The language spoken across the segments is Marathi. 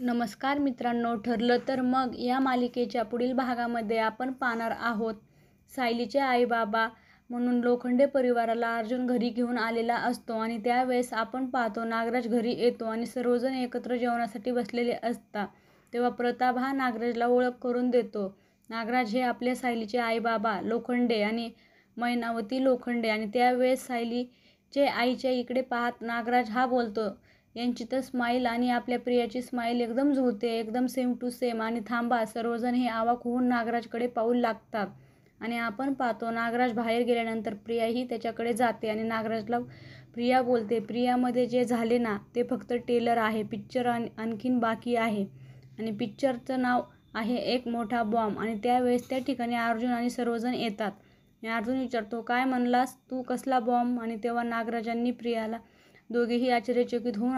नमस्कार मित्रांनो, ठरलं तर मग या मालिकेच्या पुढील भागामध्ये आपण पाहणार आहोत सायलीचे आईबाबा म्हणून लोखंडे परिवाराला अर्जुन घरी घेऊन आलेला असतो आणि त्यावेळेस आपण पाहतो नागराज घरी येतो आणि सर्वजण एकत्र जेवणासाठी बसलेले असतात. तेव्हा प्रताप हा नागराजला ओळख करून देतो. नागराज हे आपल्या सायलीचे आईबाबा लोखंडे आणि मैनावती लोखंडे. आणि त्यावेळेस सायलीचे आईच्या इकडे पाहत नागराज हा बोलतो, यांची तर स्माईल आणि आपल्या प्रियाची स्माईल एकदम जुळते, एकदम सेम टू सेम. आणि थांबा, सर्वजण हे अवाक होऊन नागराजकडे पाहू लागतात. आणि आपण पाहतो नागराज बाहेर गेल्यानंतर प्रियाही त्याच्याकडे जाते आणि नागराजला प्रिया बोलते, प्रियामध्ये जे झाले ना ते फक्त टेलर आहे, पिक्चर आणखीन बाकी आहे. आणि पिक्चरचं नाव आहे एक मोठा बॉम्ब. आणि त्यावेळेस त्या ठिकाणी अर्जुन आणि सर्वजण येतात. आणि अर्जुन विचारतो, काय म्हणलास तू, कसला बॉम्ब? आणि तेव्हा नागराजांनी प्रियाला, दोघेही आश्चर्यचकित होऊन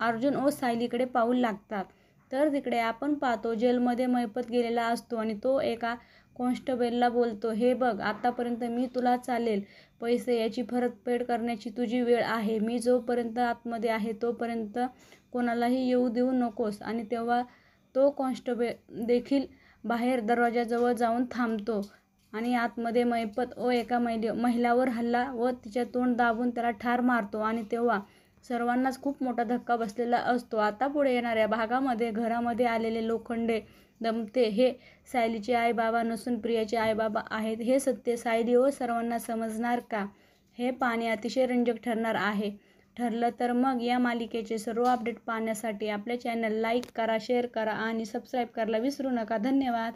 अर्जुन व सायलीकडे पाहू लागतात. तर तिकडे आपण पाहतो जेलमध्ये मैपत गेलेला असतो आणि तो एका कॉन्स्टेबलला बोलतो, हे बघ, आतापर्यंत मी तुला चालेल पैसे याची परतफेड करण्याची तुझी वेळ आहे. मी जोपर्यंत आतमध्ये आहे तोपर्यंत कोणालाही येऊ देऊ नकोस. आणि तेव्हा तो कॉन्स्टेबल देखील बाहेर दरवाजाजवळ जाऊन थांबतो आणि आतमध्ये मैपत व एका महिलावर हल्ला व तिच्या तोंड दाबून त्याला ठार मारतो. आणि तेव्हा सर्वांनाच खूप मोठा धक्का बसलेला असतो. आता पुढे येणाऱ्या भागामध्ये घरामध्ये आलेले लोखंडे दमते हे सायलीचे आईबाबा नसून प्रियाचे आईबाबा आहेत. हे सत्य सायली व सर्वांना समजणार का, हे पाहणे अतिशय रंजक ठरणार आहे. ठरलं तर मग या मालिकेचे सर्व अपडेट पाहण्यासाठी आपल्या चॅनल लाईक करा, शेअर करा आणि सबस्क्राईब करायला विसरू नका. धन्यवाद.